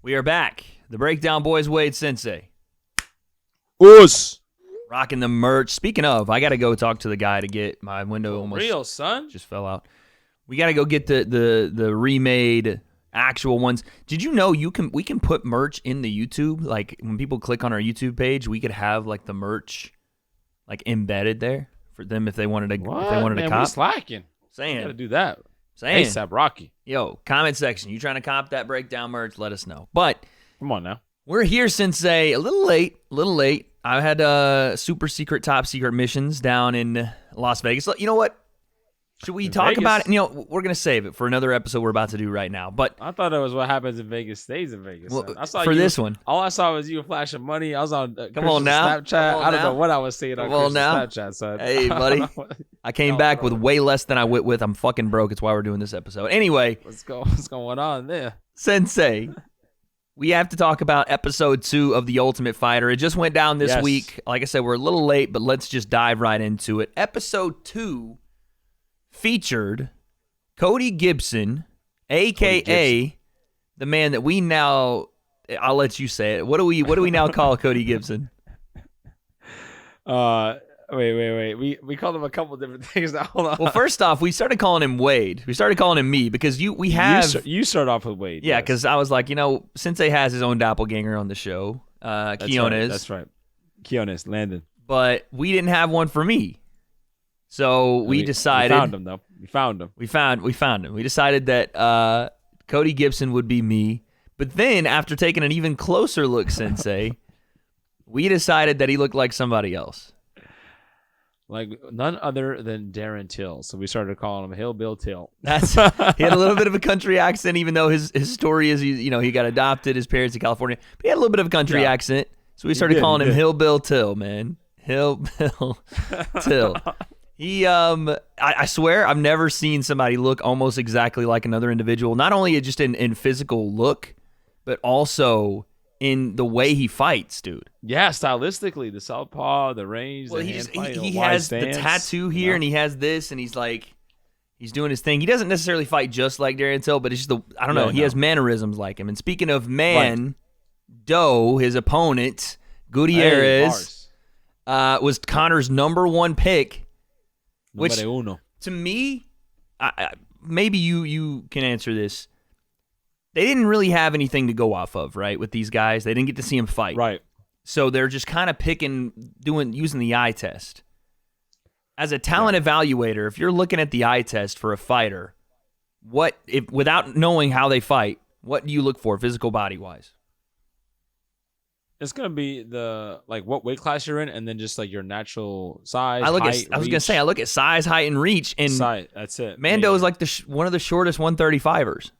We are back. The Breakdown Boys, Wade Sensei. Us. Rocking the merch. Speaking of, I got to go talk to the guy to get my window almost. Real, son? Just fell out. We got to go get the remade actual ones. Did you know we can put merch in the YouTube? Like when people click on our YouTube page, we could have like the merch like embedded there for them if they wanted to What? if they wanted to Man, cop. we slacking. Saying. Gotta do that. Saying. ASAP Rocky. Yo, comment section. You trying to cop that Breakdown merch? Let us know. But Come on now. we're here, Sensei. A little late. I had super secret, top secret missions down in Las Vegas. You know what? Should we talk about it? You know, we're going to save it for another episode we're about to do right now. But I thought it was what happens in Vegas stays in Vegas. Well, I saw for you, this one. All I saw was you flashing money. I was on Come on now. Snapchat. I don't now. know what I was seeing on Christian's Snapchat. Son. Hey, buddy. I came back with way less than I went with. I'm fucking broke. It's why we're doing this episode. Anyway. What's going on there? Sensei, we have to talk about episode 2 of The Ultimate Fighter. It just went down this week. Like I said, we're a little late, but let's just dive right into it. Episode 2 featured Cody Gibson, a.k.a. the man that we now, I'll let you say it. What do we now call Cody Gibson? Wait. We called him a couple different things now. Hold on. Well, first off, we started calling him Wade. We started calling him me because you start off with Wade. Yeah, because I was like, Sensei has his own doppelganger on the show, Keonis. That's right. Keonis, Landon. But we didn't have one for me. So we decided. We found him, though. We found him. We found him. We decided that Cody Gibson would be me. But then, after taking an even closer look, Sensei, we decided that he looked like somebody else. Like none other than Darren Till. So we started calling him Hillbill Till. He had a little bit of a country accent, even though his story is he got adopted, his parents in California. But he had a little bit of a country accent. So we started calling him Hillbill Till, man. Hillbill Till. He, I swear, I've never seen somebody look almost exactly like another individual. Not only just in physical look, but also in the way he fights, dude. Yeah, stylistically, the southpaw, the range, well, the he has the tattoo here, and he has this, and he's doing his thing. He doesn't necessarily fight just like Darren Till, but it's just I don't know. He has mannerisms like him. And speaking of Doe, his opponent, Gutierrez, was Conor's number 1 pick. Which, to me, maybe you can answer this. They didn't really have anything to go off of, right, with these guys. They didn't get to see him fight. Right. So they're just kind of using the eye test. As a talent evaluator, if you're looking at the eye test for a fighter, without knowing how they fight, what do you look for physical body-wise? It's gonna be what weight class you're in, and then just like your natural size. I look at size, height, and reach, and that's it. Mando is like one of the shortest 135ers.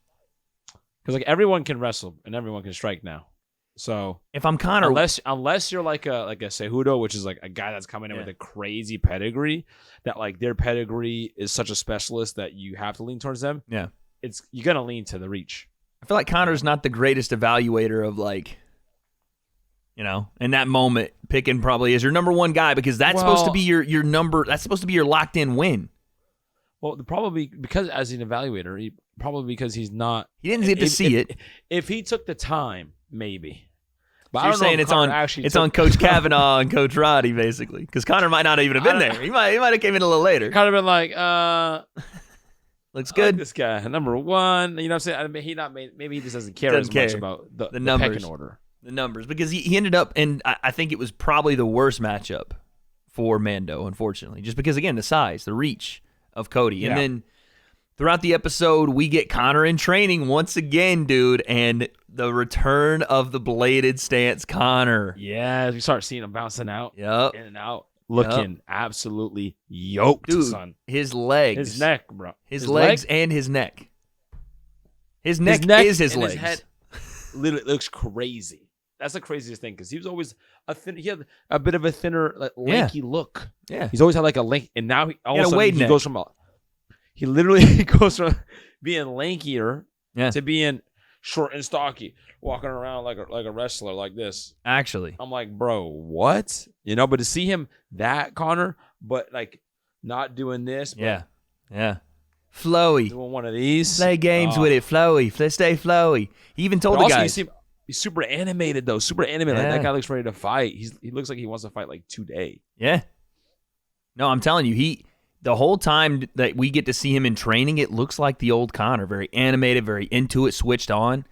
Because like everyone can wrestle and everyone can strike now. So if I'm Conor, unless you're like a Cejudo, which is like a guy that's coming in with a crazy pedigree, that like their pedigree is such a specialist that you have to lean towards them. Yeah, you're gonna lean to the reach. I feel like Conor's not the greatest evaluator of in that moment, picking probably as your number 1 guy because that's supposed to be your number. That's supposed to be your locked in win. Well, probably because as an evaluator, because he's not. He didn't get to see it. If he took the time, maybe. But so you're saying it's on Coach Kavanaugh and Coach Roddy basically because Conor might not even have been there. He might have came in a little later. Kind of been like, looks good. Like this guy, number 1. You know what I'm saying? Maybe he just doesn't care much about the numbers. Pecking order. The numbers, because he ended up, and I think it was probably the worst matchup for Mando, unfortunately, just because, again, the size, the reach of Cody. Yeah. And then throughout the episode, we get Conor in training once again, dude, and the return of the bladed stance Conor. Yeah, we start seeing him bouncing out, in and out, looking absolutely yoked, dude, son. His legs. His neck, bro. His legs and his neck. His neck is his legs. His head literally looks crazy. That's the craziest thing because he was always he had a bit of a thinner, lanky look. Yeah, he's always had like a lank, and now he goes from he literally goes from being lankier to being short and stocky, walking around like a wrestler like this. Actually, I'm like, bro, what? But to see him Conor, but like not doing this. Yeah. Flowy. Doing one of these. Play games with it, flowy. Stay flowy. He even told the guys. He's super animated though. Super animated. Like, that guy looks ready to fight. He looks like he wants to fight like today. Yeah. No, I'm telling you, the whole time that we get to see him in training, it looks like the old Conor. Very animated, very into it, switched on.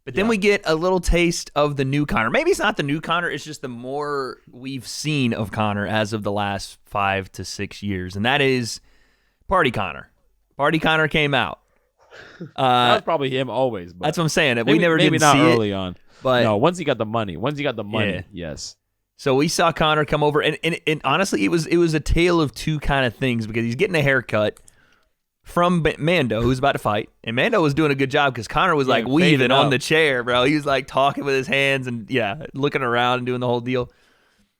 But then we get a little taste of the new Conor. Maybe it's not the new Conor. It's just the more we've seen of Conor as of the last 5 to 6 years. And that is Party Conor. Party Conor came out. That's probably him always. But that's what I'm saying. Maybe, we never maybe did not see early it, on. But no, once he got the money. Yes. So we saw Conor come over. And honestly, it was a tale of two kind of things because he's getting a haircut from Mando, who's about to fight. And Mando was doing a good job because Conor was like weaving on the chair, bro. He was like talking with his hands and looking around and doing the whole deal.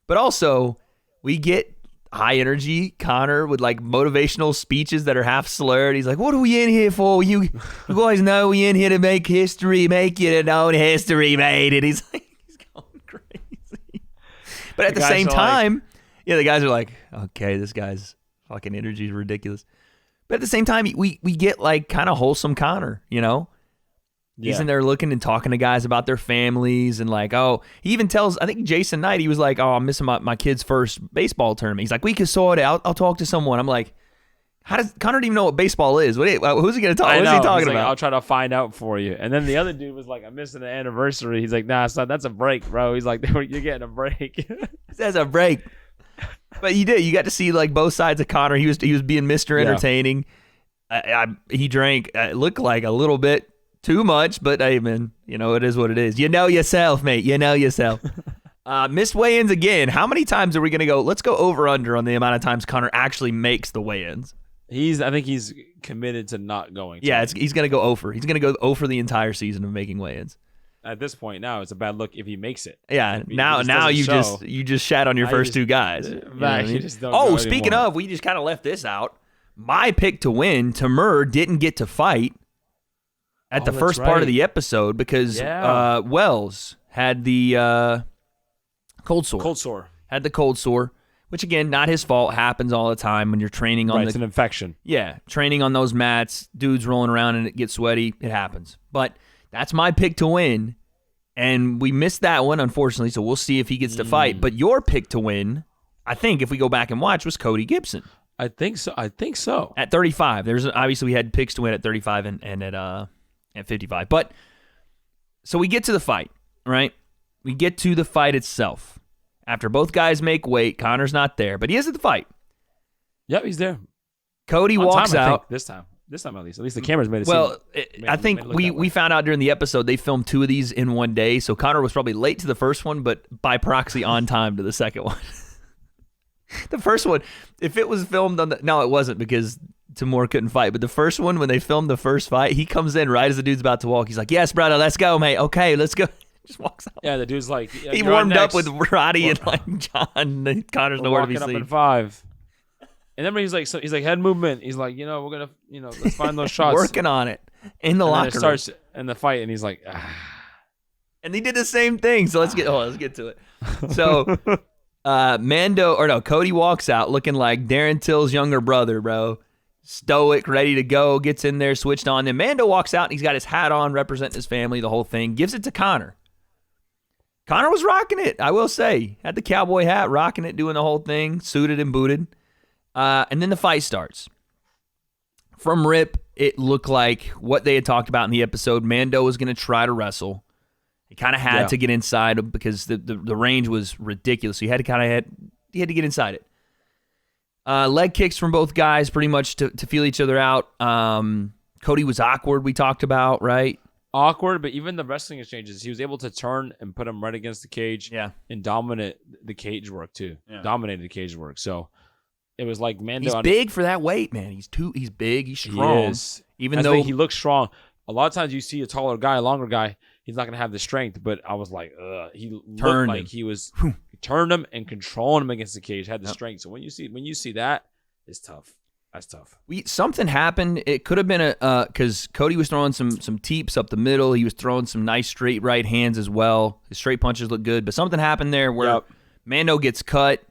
But also, we get high energy Conor with like motivational speeches that are half slurred. He's like, what are we in here for? You guys know we in here to make history, make it own history, mate. And he's like, he's going crazy. But at the same time, the guys are like, okay, this guy's fucking energy is ridiculous. But at the same time, we get like kind of wholesome Conor, you know? He's in there looking and talking to guys about their families and like, he even tells, I think Jason Knight, he was like, I'm missing my kid's first baseball tournament. He's like, we could sort it out. I'll talk to someone. I'm like, how does Conor even know what baseball is? Who's he going to talk? What's he talking about? I'll try to find out for you. And then the other dude was like, I'm missing an anniversary. He's like, nah, son, that's a break, bro. He's like, you're getting a break. That's a break. But you got to see like both sides of Conor. He was being Mr. Entertaining. He drank. It looked like a little bit too much, but hey, man, it is what it is. You know yourself, mate. You know yourself. Missed weigh-ins again. How many times are we going to go? Let's go over/under on the amount of times Conor actually makes the weigh-ins. I think he's committed to not going. Yeah, he's going to go over. He's going to go over the entire season of making weigh-ins. At this point now, it's a bad look if he makes it. Yeah, now you just shat on your first two guys. Speaking of, we just kind of left this out. My pick to win, Timur didn't get to fight at the first part of the episode because Wells had the cold sore. Had the cold sore, which again, not his fault. Happens all the time when you're training on it's an infection. Yeah, training on those mats, dudes rolling around and it gets sweaty. It happens. But that's my pick to win, and we missed that one, unfortunately, so we'll see if he gets to fight. But your pick to win, I think, if we go back and watch, was Cody Gibson. I think so. At 35. Obviously, we had picks to win at 35 and at 55. But, so we get to the fight, right? We get to the fight itself. After both guys make weight, Conor's not there, but he is at the fight. Yep, he's there. Cody walks out. This time at least the cameras made it. Well, I think we found out during the episode they filmed 2 of these in one day, so Conor was probably late to the first one, but by proxy on time to the second one. The first one, if it was filmed on no, it wasn't because Timur couldn't fight, but the first one, when they filmed the first fight, he comes in right as the dude's about to walk. He's like, yes, brother, let's go, mate. Okay, let's go. Just walks out. Yeah, the dude's like, he warmed up with Roddy and like John. And Conor's nowhere to be seen. Up in 5. And then he's like head movement. He's like, we're gonna, let's find those shots. Working on it in the locker room. Starts in the fight, and he's like, and he did the same thing. So let's get to it. So, Cody walks out looking like Darren Till's younger brother, bro. Stoic, ready to go. Gets in there, switched on. Then Mando walks out, and he's got his hat on, representing his family, the whole thing. Gives it to Conor. Conor was rocking it, I will say. Had the cowboy hat, rocking it, doing the whole thing, suited and booted. And then the fight starts. From rip, it looked like what they had talked about in the episode. Mando was going to try to wrestle. He kind of had to get inside because the range was ridiculous. So he had to get inside it. Leg kicks from both guys pretty much to feel each other out. Cody was awkward, we talked about, right? Awkward, but even the wrestling exchanges, he was able to turn and put him right against the cage and dominate the cage work too. Yeah. Dominated the cage work. So it was like Mando. He's big for that weight, man. He's big. He's strong. He is. Even though he looks strong. A lot of times you see a taller guy, a longer guy, he's not going to have the strength. But I was like, he looked like he was turned him and controlling him against the cage, had the strength. So when you see that, it's tough. That's tough. Something happened. It could have been because Cody was throwing some teeps up the middle. He was throwing some nice straight right hands as well. His straight punches look good, but something happened there where Mando gets cut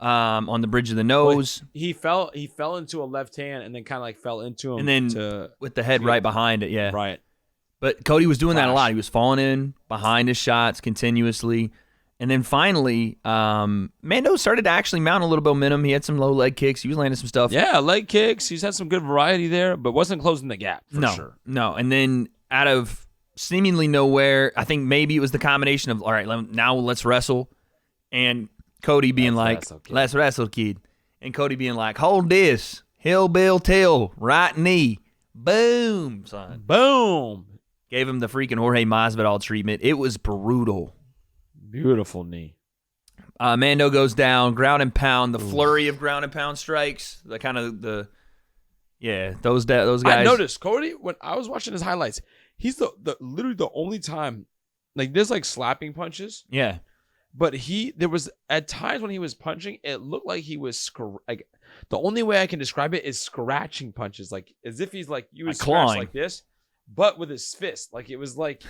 on the bridge of the nose. Well, he fell into a left hand and then kind of like fell into him, and then with the head right behind it. Yeah, right. But Cody was doing that a lot. He was falling in behind his shots continuously. And then finally, Mando started to actually mount a little bit of momentum. He had some low leg kicks. He was landing some stuff. Yeah, leg kicks. He's had some good variety there, but wasn't closing the gap for sure. No. And then out of seemingly nowhere, I think maybe it was the combination of, all right, now let's wrestle. And Cody being let's wrestle, kid. And Cody being like, hold this. Hillbill tail, right knee. Boom, son. Boom. Gave him the freaking Jorge Masvidal treatment. It was brutal. Beautiful knee. Mando goes down, ground and pound, the flurry of ground and pound strikes, those guys. I noticed Cody when I was watching his highlights. He's the literally the only time, like there's like slapping punches. Yeah, but there was at times when he was punching, it looked like he was like the only way I can describe it is scratching punches, like as if he's like scratch like this, but with his fist, like it was like.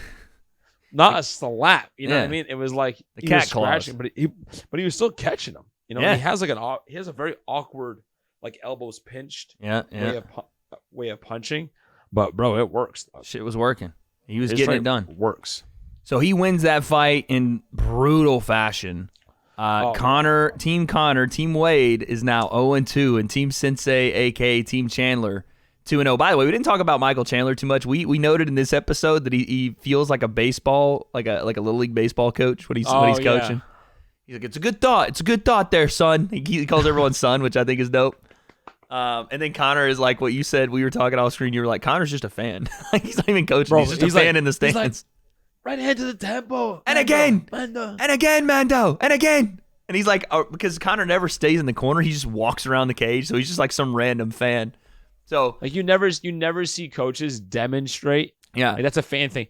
Not a slap, you know what I mean? It was like the cat was scratching, but he was still catching them. You know, he has a very awkward, like elbows pinched, way of punching. But bro, it works. Shit was working. He was getting it done. Works. So he wins that fight in brutal fashion. Team Wade is now 0-2, and Team Sensei, aka Team Chandler, 2-0. By the way, we didn't talk about Michael Chandler too much. We noted in this episode that he feels like a baseball, like a little league baseball coach when he's coaching. Yeah. He's like, it's a good thought. It's a good thought there, son. He calls everyone son, which I think is dope. And then Conor is like what you said. We were talking off screen. You were like, Conor's just a fan. He's not even coaching. Bro, he's just a fan in the stands. Like, right ahead to the tempo. And again, Mando. And again, Mando. And again. And he's like, because Conor never stays in the corner. He just walks around the cage. So he's just like some random fan. So like you never see coaches demonstrate. Yeah, like, that's a fan thing.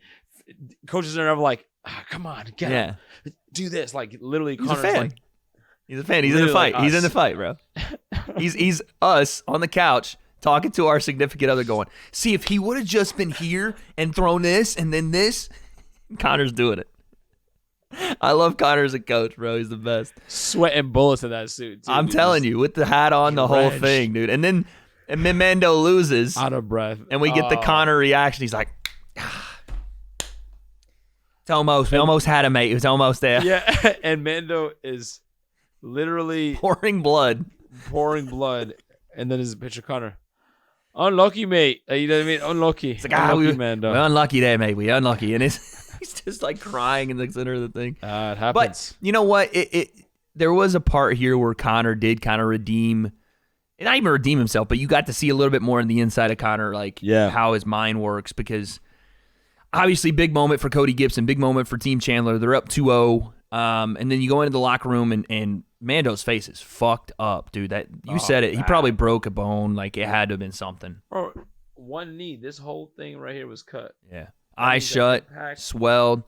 Coaches are never like, come on, get up, do this. Like literally, he's Conor's a fan. Like, he's a fan. He's in the fight. Like he's in the fight, bro. he's us on the couch talking to our significant other, going, see if he would have just been here and thrown this and then this. Conor's doing it. I love Conor as a coach, bro. He's the best. Sweating bullets in that suit, too, I'm telling you, with the hat on, the whole thing, dude. And then Mando loses. Out of breath. And we get the Conor reaction. He's like, it's almost. We almost had him, mate. It was almost there. Yeah, and Mando is literally pouring blood. And then there's a picture of Conor. Unlucky, mate. You know what I mean? Unlucky. It's like, Mando. We're unlucky there, mate. We're unlucky. And he's just like crying in the center of the thing. It happens. But you know what? There was a part here where Conor did kind of redeem. And not even redeem himself, but you got to see a little bit more in the inside of Conor, like how his mind works, because obviously big moment for Cody Gibson, big moment for Team Chandler. They're up 2-0, and then you go into the locker room, and Mando's face is fucked up, dude. That you said it. He probably broke a bone. Like, it had to have been something. Bro, one knee. This whole thing right here was cut. Yeah. Eyes shut, swelled.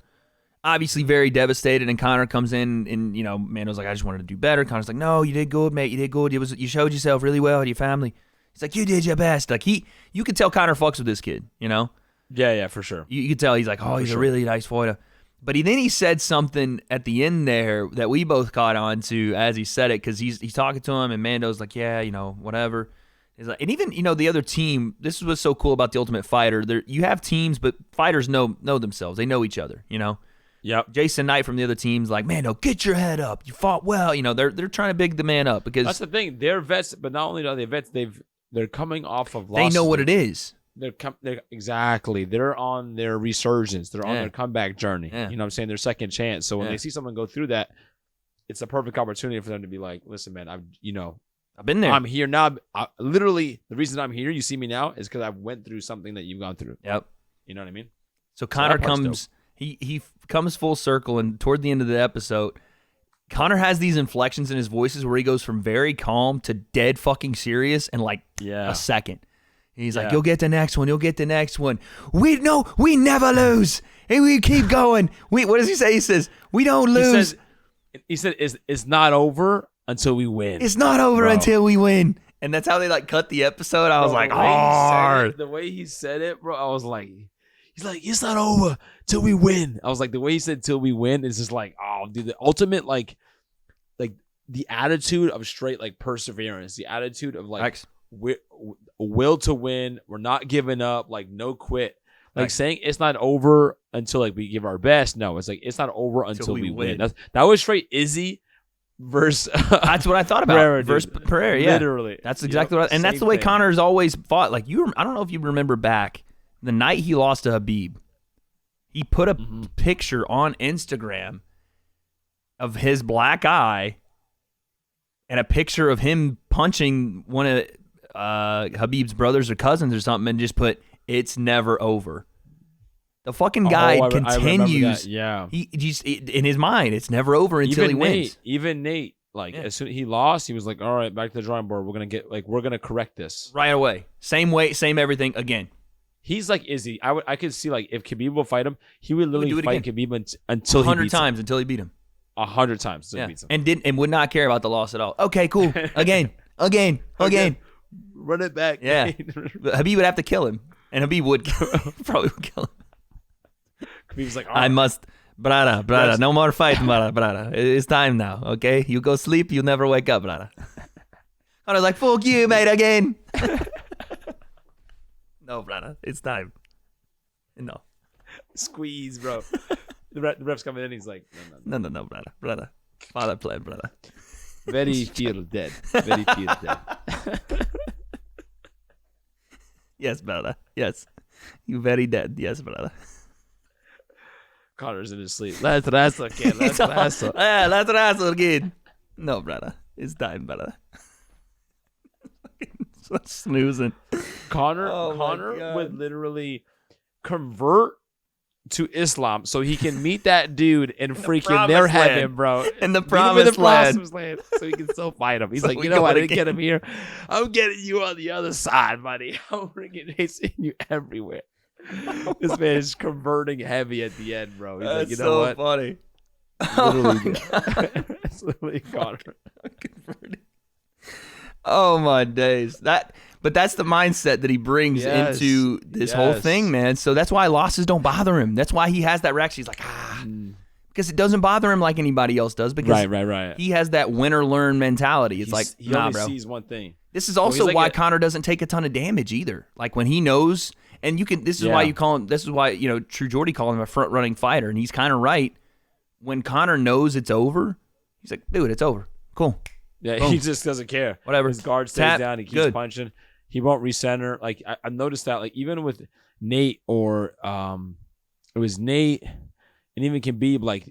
Obviously very devastated, and Conor comes in, and Mando's like, I just wanted to do better. Conor's like, no, you did good, mate. You did good. You showed yourself really well to your family. He's like, you did your best. Like you could tell Conor fucks with this kid, Yeah, for sure. You could tell he's like, he's a really nice fighter. But he said something at the end there that we both caught on to as he said it, because he's talking to him, and Mando's like, yeah, whatever. He's like, and even the other team. This is what's so cool about the Ultimate Fighter. You have teams, but fighters know themselves. They know each other. Yep. Jason Knight from the other team's like, Mando, get your head up. You fought well. They're trying to big the man up, because that's the thing. They're vets, but not only are they vets, they're coming off of losses. They know what it is. Exactly. They're on their resurgence. They're on their comeback journey. Yeah. You know what I'm saying? Their second chance. So when they see someone go through that, it's a perfect opportunity for them to be like, listen, man, I've been there. I'm here now. Literally, the reason I'm here, you see me now, is because I went through something that you've gone through. Yep. You know what I mean? So Conor comes. He comes full circle, and toward the end of the episode, Conor has these inflections in his voices where he goes from very calm to dead fucking serious in like a second. And he's like, you'll get the next one. You'll get the next one. We never lose. And we keep going. What does he say? He says, we don't lose. He said it's not over until we win. It's not over until we win. And that's how they like cut the episode. I was like, hard. The way he said it, bro, I was like, he's like, it's not over till we win. I was like, the way he said till we win is just like, oh, dude, the ultimate like the attitude of straight like perseverance, the attitude of like will to win. We're not giving up, like no quit. Like saying it's not over until like we give our best. No, it's like it's not over until we win. That was straight Izzy versus. That's what I thought about. Pereira, versus Pereira, yeah. Literally. That's exactly what. And that's the way Conor's always fought. Like I don't know if you remember back the night he lost to Khabib. He put a picture on Instagram of his black eye and a picture of him punching one of Khabib's brothers or cousins or something, and just put, "It's never over." The fucking guy continues. Yeah, he just in his mind, it's never over until he wins. Even Nate, like as soon as he lost, he was like, "All right, back to the drawing board. We're gonna correct this right away. Same weight, same everything again." He's like Izzy. I could see like if Khabib will fight him, he would literally fight Khabib until 100 times until he beat him. 100 times until he beats him, and would not care about the loss at all. Okay, cool. Again. Run it back. Yeah, Khabib would have to kill him, and Khabib would probably would kill him. Khabib's like, I must, brother, no more fighting, brother. It's time now. Okay, you go sleep, you'll never wake up, brother. I was like, fuck you, mate, again. No, brother, it's time. No. Squeeze, bro. The ref's coming in, he's like, no, brother. Father plan, brother. Very feel dead. Very feel dead. Yes, brother. Yes. You very dead. Yes, brother. Conor's in his sleep. Let's wrestle again. Let's wrestle. Yeah, let's wrestle again. No, brother. It's time, brother. So snoozing. Conor would literally convert to Islam so he can meet that dude in freaking their heaven, bro. In the promised land. So he can still fight him. He's like, you know what? I didn't get him here. I'm getting you on the other side, buddy. I'm freaking chasing you everywhere. This man is converting heavy at the end, bro. He's That's like, you know what? Funny. It's literally Conor. Oh my days. But that's the mindset that he brings into this whole thing, man. So that's why losses don't bother him. That's why he has that reaction. He's like, because it doesn't bother him like anybody else does. Because right. He has that win or learn mentality. It's he only sees one thing. This is also why Conor doesn't take a ton of damage either. Like when he knows, and you can. This is why you call him. This is why True Geordie call him a front running fighter, and he's kind of right. When Conor knows it's over, he's like, dude, it's over. Cool. Yeah, boom. He just doesn't care. Whatever. His guard stays down. He keeps punching. He won't recenter. Like I noticed that. Like even with Nate or it was Nate and even Khabib. Like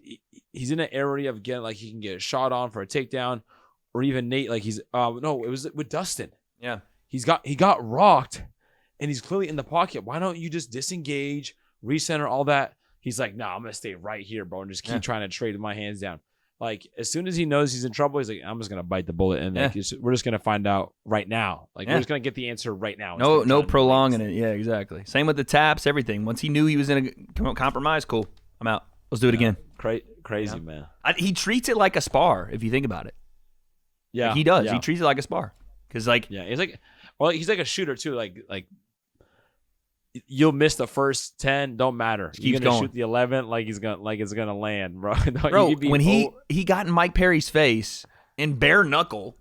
he's in an area of getting like he can get a shot on for a takedown, or even Nate. Like he's no, it was with Dustin. Yeah, he got rocked, and he's clearly in the pocket. Why don't you just disengage, recenter, all that? He's like, no, I'm gonna stay right here, bro, and just keep trying to trade with my hands down. Like, as soon as he knows he's in trouble, he's like, I'm just going to bite the bullet. And like, we're just going to find out right now. Like, we're just going to get the answer right now. No prolonging it. Yeah, exactly. Same with the taps, everything. Once he knew he was in a compromise, cool. I'm out. Let's do it again. Crazy, man. He treats it like a spar, if you think about it. Yeah. Like he does. Yeah. He treats it like a spar. Because, like... Yeah, he's like a shooter, too. Like you'll miss the first 10, don't matter. You're gonna shoot the 11 like it's gonna land, bro. Bro, when he got in Mike Perry's face in bare knuckle,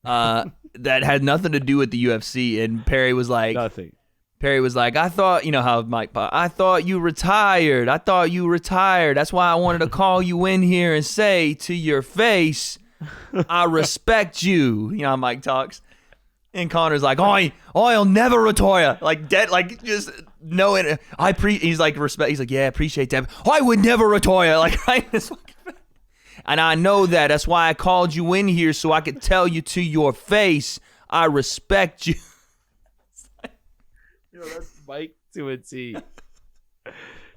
that had nothing to do with the UFC, and Perry was like nothing. Perry was like, I thought, how Mike, I thought you retired. That's why I wanted to call you in here and say to your face, I respect you. You know how Mike talks. And Conor's like, I'll never retire. Like dead, like just knowing. He's like, respect. He's like, yeah, appreciate that. I would never retire. Like, and I know that. That's why I called you in here so I could tell you to your face, I respect you. That's Mike to a T.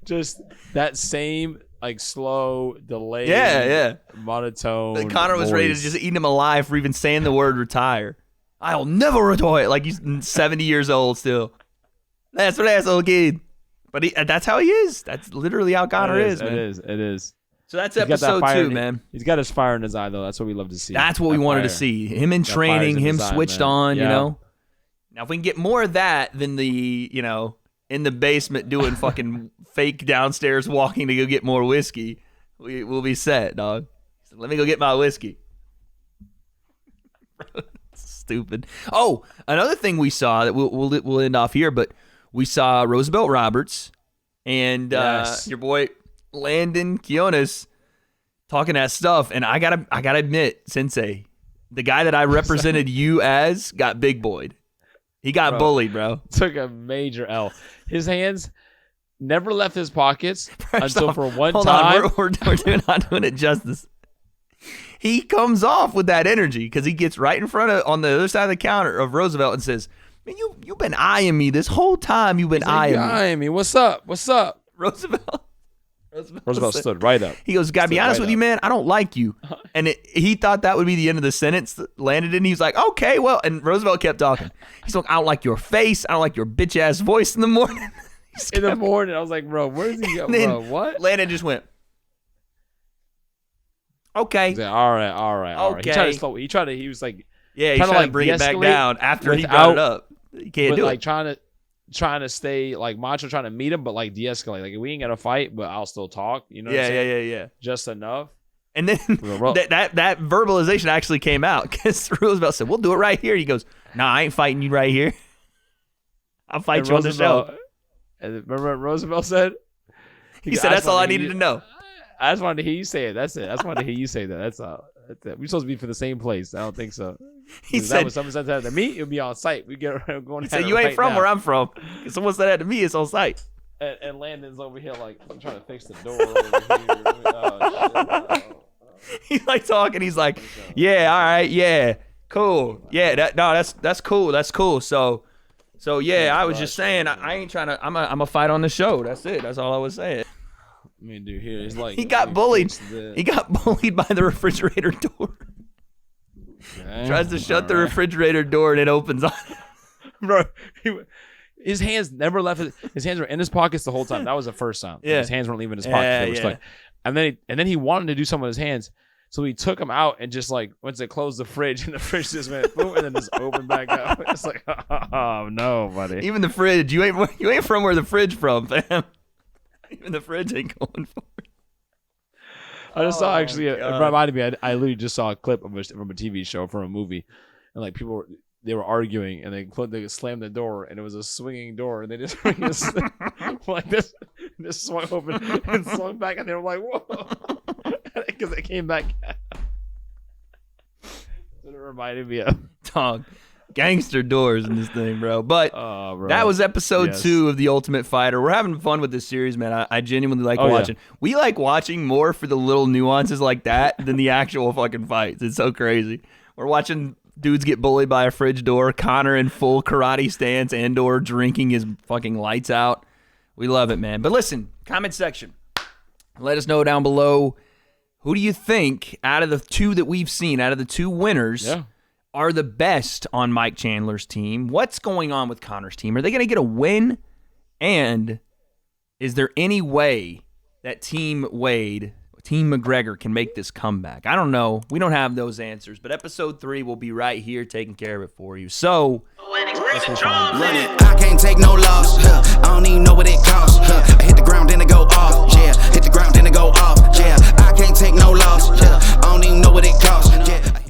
Just that same like slow, delayed, monotone. Conor was ready to just eat him alive for even saying the word retire. I'll never retire. Like he's 70 years old still. That's what asshole kid. But that's how he is. That's literally how Conor is, man. It is. So that's episode 2, man. He's got his fire in his eye, though. That's what we love to see. That's what we wanted to see. Him in training, him switched on, Now, if we can get more of that than the, in the basement doing fucking fake downstairs walking to go get more whiskey, we'll be set, dog. So let me go get my whiskey. Stupid. Oh, another thing we saw that we'll end off here, but we saw Roosevelt Roberts and your boy Landon Quinones talking that stuff. And I gotta admit, Sensei, the guy that I represented you as got big boyed. He got bullied, bro. Took a major L. His hands never left his pockets until for one time. We're not doing it justice. He comes off with that energy because he gets right in front of, on the other side of the counter of Roosevelt and says, "Man, you've been eyeing me this whole time. You've been eyeing me. What's up? Roosevelt stood right up. He goes, "Gotta be honest with you, man. I don't like you." And he thought that would be the end of the sentence that landed in. He was like, "Okay, well." And Roosevelt kept talking. He's like, "I don't like your face. I don't like your bitch ass voice in the morning." In the morning, I was like, "Bro, where's he going, bro? What?" Landon just went, "Okay, like, all right." Okay. He tried to slow. He was like, yeah, he's trying to bring it back down after he brought it up. He can't do like, it. Trying to stay like macho, trying to meet him, but like de-escalate. Like, we ain't gonna fight, but I'll still talk. You know? Yeah. Just enough. And then that verbalization actually came out because Roosevelt said, "We'll do it right here." He goes, "Nah, I ain't fighting you right here. I'll fight you on the show." And remember what Roosevelt said? He said, "That's all I needed to know." I just wanted to hear you say it. That's it. I just wanted to hear you say that. That's all. We're supposed to be for the same place. I don't think so. He said, when someone said that to me, it would be on site. We get going. He said, "You ain't from where I'm from." If someone said that to me, it's on site. And Landon's over here like, I'm trying to fix the door over here. He's like talking. He's like, "Yeah, all right, yeah, cool, yeah, that's cool, that's cool." So yeah, I was just saying, I ain't trying to. I'm a fight on the show. That's it. That's all I was saying. I mean, dude, here it's like he got bullied. He got bullied by the refrigerator door. Okay, tries to shut the refrigerator door and it opens on him. Bro, his hands never left. His hands were in his pockets the whole time. That was the first sound. Yeah. His hands weren't leaving his pockets. They were stuck. And then he wanted to do something with his hands. So he took them out and just like went to close the fridge, and the fridge just went boom, and then just opened back up. It's like, oh no, buddy. Even the fridge, you ain't from where the fridge from, fam. Even the fridge ain't going for it. I just saw it reminded me. I literally just saw a clip from a TV show from a movie, and like people were arguing, and they slammed the door, and it was a swinging door, and they just like this, just swung open and swung back, and they were like, "Whoa," because it came back. It reminded me of dog. Gangster doors in this thing, bro. But that was episode 2 of The Ultimate Fighter. We're having fun with this series, man. I genuinely like watching. Yeah. We like watching more for the little nuances like that than the actual fucking fights. It's so crazy. We're watching dudes get bullied by a fridge door, Conor in full karate stance and/or drinking his fucking lights out. We love it, man. But listen, comment section. Let us know down below, who do you think out of the 2 that we've seen, out of the 2 winners, are the best on Mike Chandler's team? What's going on with Conor's team? Are they going to get a win? And is there any way that Team Wade, Team McGregor, can make this comeback? I don't know. We don't have those answers. But episode 3 will be right here taking care of it for you. So, I can't take no loss.